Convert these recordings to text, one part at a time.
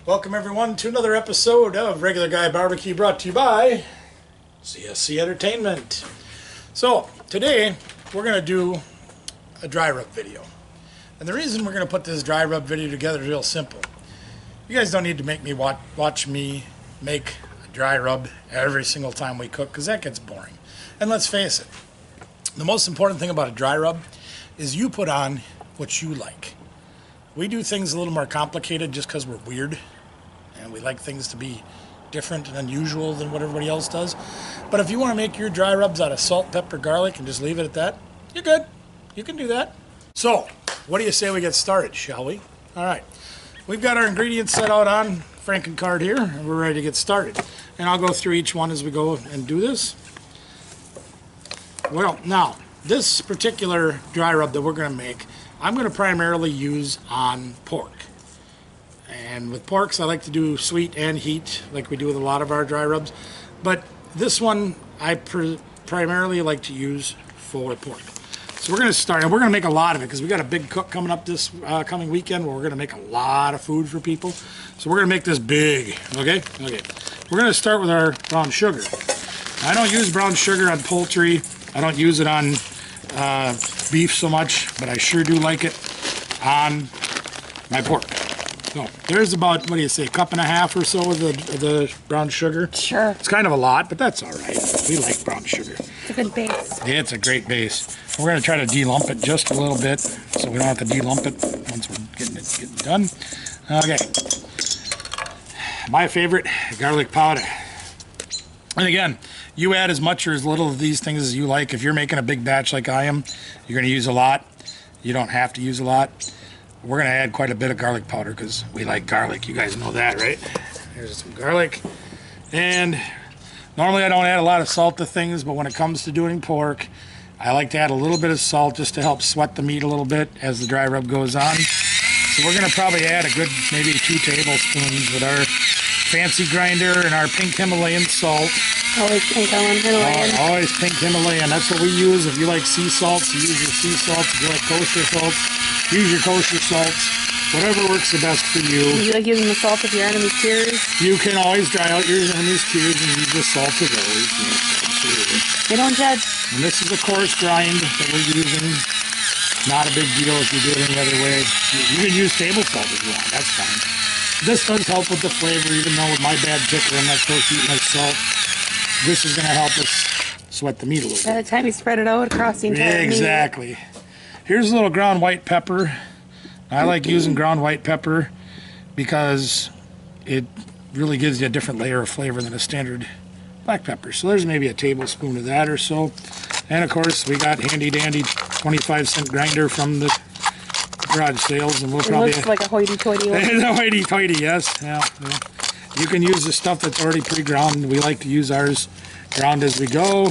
Welcome everyone to another episode of Regular Guy Barbecue, brought to you by CSC Entertainment. So today we're going to do a dry rub video. And the reason we're going to put this dry rub video together is real simple. You guys don't need to make me watch me make a dry rub every single time we cook, because that gets boring. And let's face it, the most important thing about a dry rub is you put on what you like. We do things a little more complicated just because we're weird and we like things to be different and unusual than what everybody else does. But if you want to make your dry rubs out of salt, pepper, garlic, and just leave it at that, you're good. You can do that. So, what do you say we get started, shall we? All right. We've got our ingredients set out on Franken-Card here, and we're ready to get started. And I'll go through each one as we go and do this. Well, now, this particular dry rub that we're going to make, I'm going to primarily use on pork. And with porks, I like to do sweet and heat, like we do with a lot of our dry rubs. But this one, I primarily like to use for pork. So we're going to start, and we're going to make a lot of it, because we got a big cook coming up this coming weekend where we're going to make a lot of food for people. So we're going to make this big, okay? Okay. We're going to start with our brown sugar. I don't use brown sugar on poultry. I don't use it on beef so much, but I sure do like it on my pork. So there's about, what do you say, a cup and a half or so of the brown sugar? Sure. It's kind of a lot, but that's all right. We like brown sugar. It's a good base. Yeah, it's a great base. We're going to try to de-lump it just a little bit, so we don't have to de-lump it once we're getting done. Okay. My favorite, garlic powder. And again, you add as much or as little of these things as you like. If you're making a big batch like I am, you're going to use a lot. You don't have to use a lot. We're going to add quite a bit of garlic powder because we like garlic. You guys know that, right? Here's some garlic. And normally I don't add a lot of salt to things, but when it comes to doing pork, I like to add a little bit of salt just to help sweat the meat a little bit as the dry rub goes on. So we're going to probably add a good maybe 2 tablespoons with our fancy grinder and our pink Himalayan salt. Always pink Himalayan. Always pink Himalayan. That's what we use. If you like sea salts, you use your sea salts. If you like kosher salts, use your kosher salts. Whatever works the best for you. You like using the salt of your enemy's tears? You can always dry out your enemy's tears and use the salt of those. Yes, absolutely. They don't judge. And this is a coarse grind that we're using. Not a big deal if you do it any other way. You can use table salt if you want. That's fine. This does help with the flavor, even though with my bad picker, I'm not supposed to eat much salt. This is going to help us sweat the meat a little bit. By the time you spread it out across the entire meat. Exactly. Here's a little ground white pepper. I like using ground white pepper because it really gives you a different layer of flavor than a standard black pepper. So there's maybe a tablespoon of that or so. And of course, we got handy dandy 25-cent grinder from the garage sales, and we'll probably... It looks like a hoity-toity one. It's a hoity-toity, yes. Yeah. You can use the stuff that's already pre-ground. We like to use ours ground as we go.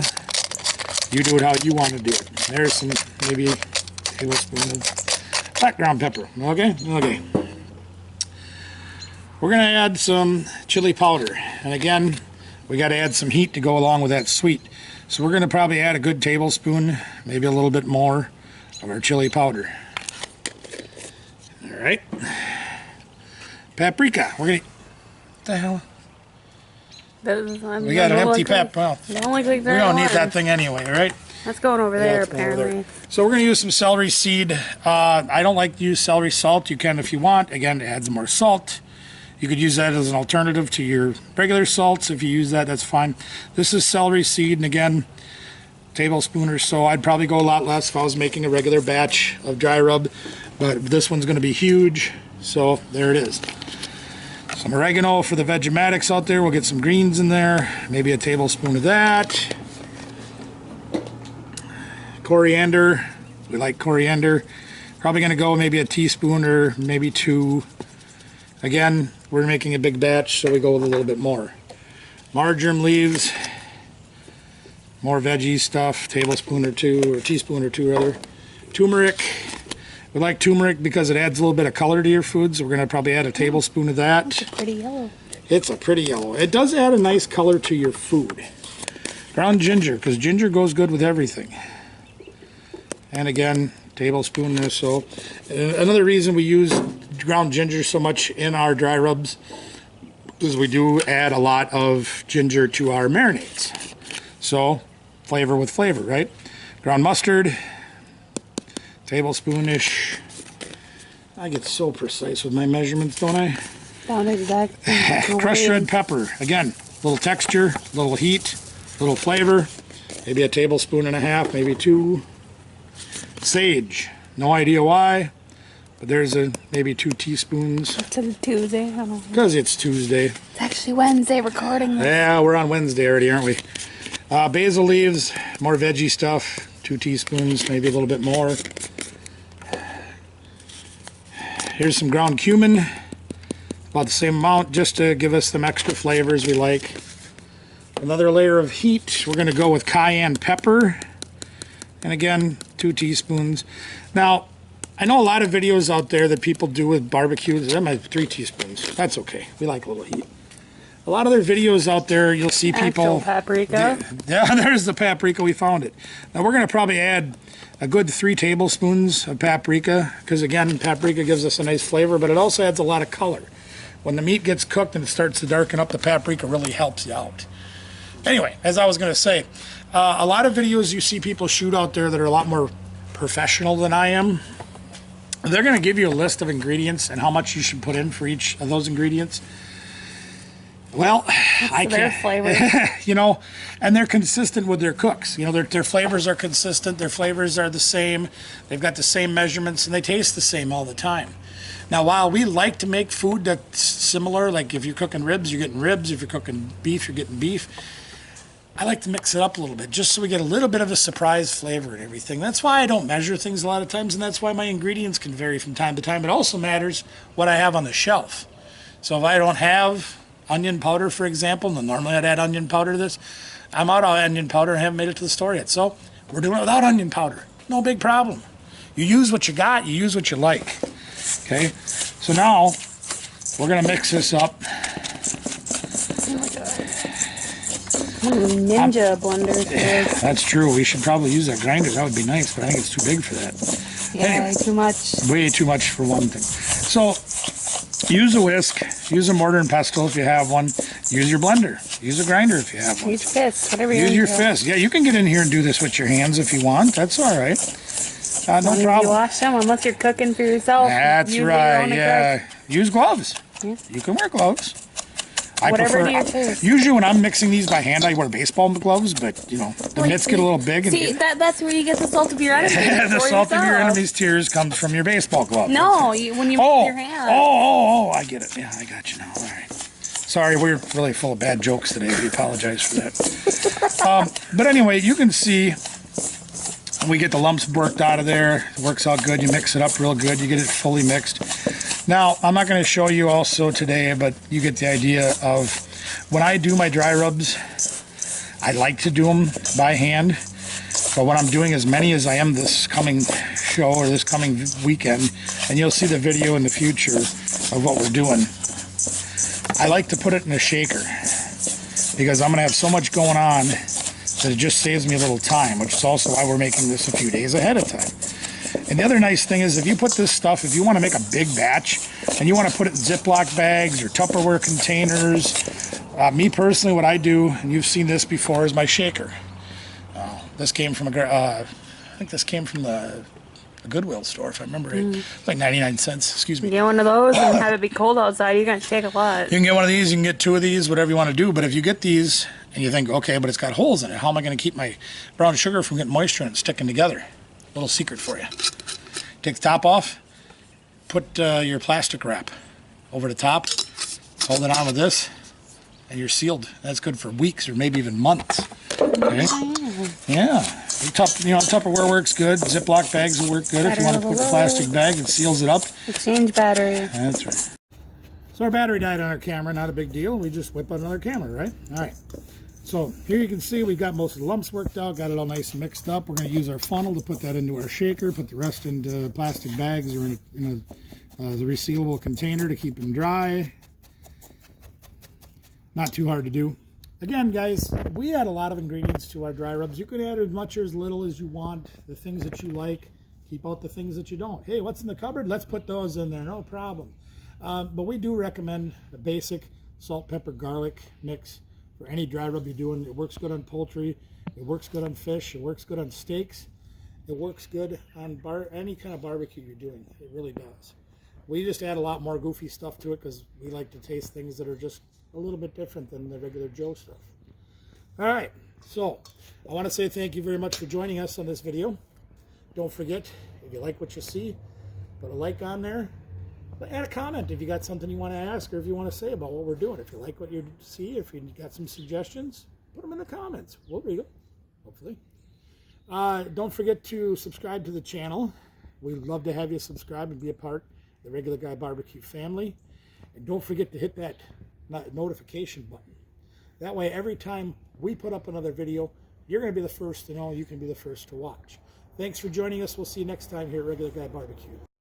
You do it how you want to do it. There's some, maybe a tablespoon of black ground pepper. Okay? Okay. We're going to add some chili powder. And again, we got to add some heat to go along with that sweet. So we're going to probably add a good tablespoon, maybe a little bit more, of our chili powder. All right. Paprika. We're going to... What the hell? We got an empty pep. Well, we don't need that thing anyway, right? That's going over there, apparently. So we're going to use some celery seed. I don't like to use celery salt. You can if you want. Again, it adds more salt. You could use that as an alternative to your regular salts. If you use that, that's fine. This is celery seed, and again, tablespoon or so. I'd probably go a lot less if I was making a regular batch of dry rub, but this one's going to be huge, so there it is. Some oregano for the Vegematics out there. We'll get some greens in there, maybe a tablespoon of that. Coriander, we like coriander. Probably going to go maybe a teaspoon or maybe 2. Again, we're making a big batch, so we go with a little bit more. Marjoram leaves, more veggie stuff, tablespoon or 2, or teaspoon or 2 rather. Turmeric. We like turmeric because it adds a little bit of color to your food, so we're going to probably add a tablespoon of that. It's a pretty yellow. It's a pretty yellow. It does add a nice color to your food. Ground ginger, because ginger goes good with everything. And again, tablespoon or so. Another reason we use ground ginger so much in our dry rubs because we do add a lot of ginger to our marinades. So flavor with flavor, right? Ground mustard, tablespoonish. I get so precise with my measurements, don't I? Down exactly. Crushed red pepper. Again, little texture, little heat, little flavor. Maybe a tablespoon and a half, maybe 2. Sage. No idea why, but there's maybe 2 teaspoons. To the Tuesday. I don't know. Because it's Tuesday. It's actually Wednesday recording this. Yeah, we're on Wednesday already, aren't we? Basil leaves, more veggie stuff. 2 teaspoons, maybe a little bit more. Here's some ground cumin. About the same amount, just to give us some extra flavors we like. Another layer of heat. We're going to go with cayenne pepper. And again, 2 teaspoons. Now, I know a lot of videos out there that people do with barbecue. That might be 3 teaspoons. That's okay. We like a little heat. A lot of other videos out there, you'll see people... Actual paprika. Yeah, there's the paprika. We found it. Now, we're going to probably add a good 3 tablespoons of paprika. Because, again, paprika gives us a nice flavor, but it also adds a lot of color. When the meat gets cooked and it starts to darken up, the paprika really helps you out. Anyway, as I was going to say, a lot of videos you see people shoot out there that are a lot more professional than I am. They're going to give you a list of ingredients and how much you should put in for each of those ingredients. Well, I Their can't. flavor. You know, and they're consistent with their cooks. You know, their flavors are consistent. Their flavors are the same. They've got the same measurements, and they taste the same all the time. Now, while we like to make food that's similar, like if you're cooking ribs, you're getting ribs. If you're cooking beef, you're getting beef. I like to mix it up a little bit, just so we get a little bit of a surprise flavor and everything. That's why I don't measure things a lot of times, and that's why my ingredients can vary from time to time. It also matters what I have on the shelf. So if I don't have onion powder, for example, and normally I'd add onion powder to this, I'm out of onion powder and haven't made it to the store yet. So we're doing it without onion powder. No big problem. You use what you got, you use what you like. Okay, so now we're going to mix this up. Ninja blender. For this. That's true. We should probably use a grinder. That would be nice, but I think it's too big for that. Yeah, Anyway. too much. Way too much for one thing. So use a whisk, use a mortar and pestle if you have one. Use your blender. Use a grinder if you have one. Use fists, whatever you Use your into. fist. Yeah, you can get in here and do this with your hands if you want. That's all right. No You problem. wash them unless you're cooking for yourself. That's Use your right. own Yeah. Use gloves. Yeah. You can wear gloves. I Whatever prefer. to your taste. Usually when I'm mixing these by hand, I wear baseball gloves, but you know the Wait, mitts get a little big. And See, that's where you get the salt of your enemy. the for salt of your yourself. enemy's tears comes from your baseball glove. No, when you Oh, with your hand. I get it. Yeah, I got you now. All right. Sorry, we're really full of bad jokes today. We apologize for that. But anyway, you can see we get the lumps worked out of there. It works out good. You mix it up real good. You get it fully mixed. Now, I'm not going to show you also today, but you get the idea of when I do my dry rubs, I like to do them by hand. But what I'm doing as many as I am this coming show or this coming weekend, and you'll see the video in the future of what we're doing. I like to put it in a shaker because I'm going to have so much going on that it just saves me a little time, which is also why we're making this a few days ahead of time. And the other nice thing is if you put this stuff, if you want to make a big batch and you want to put it in Ziploc bags or Tupperware containers, me personally, what I do, and you've seen this before, is my shaker. This came from I think this came from the Goodwill store, if I remember right. It's like 99 cents, excuse me. Get one of those and have it be cold outside. You're going to take a lot. You can get one of these, you can get 2 of these, whatever you want to do. But if you get these and you think, okay, but it's got holes in it, how am I going to keep my brown sugar from getting moisture and sticking together? Little secret for you. Take the top off, put your plastic wrap over the top, hold it on with this, and you're sealed. That's good for weeks or maybe even months. Okay? Yeah. Tupperware works good. Ziploc bags will work good if you want to put the plastic bag. It seals it up. Exchange battery. That's right. So our battery died on our camera. Not a big deal. We just whip out another camera, right? All right. So here you can see we've got most of the lumps worked out. Got it all nice and mixed up. We're going to use our funnel to put that into our shaker. Put the rest into plastic bags or in the resealable container to keep them dry. Not too hard to do. Again, guys, we add a lot of ingredients to our dry rubs. You could add as much or as little as you want, the things that you like. Keep out the things that you don't. Hey, what's in the cupboard? Let's put those in there, no problem. But we do recommend a basic salt, pepper, garlic mix for any dry rub you're doing. It works good on poultry. It works good on fish. It works good on steaks. It works good on any kind of barbecue you're doing. It really does. We just add a lot more goofy stuff to it because we like to taste things that are just a little bit different than the regular Joe stuff. All right, so I want to say thank you very much for joining us on this video. Don't forget, if you like what you see, put a like on there. But add a comment if you got something you want to ask or if you want to say about what we're doing. If you like what you see, if you got some suggestions, put them in the comments. We'll read them, hopefully. Don't forget to subscribe to the channel. We'd love to have you subscribe and be a part of the Regular Guy Barbecue family. And don't forget to hit that notification button. That way, every time we put up another video, you're going to be the first to know. You can be the first to watch. Thanks for joining us. We'll see you next time here at Regular Guy Barbecue.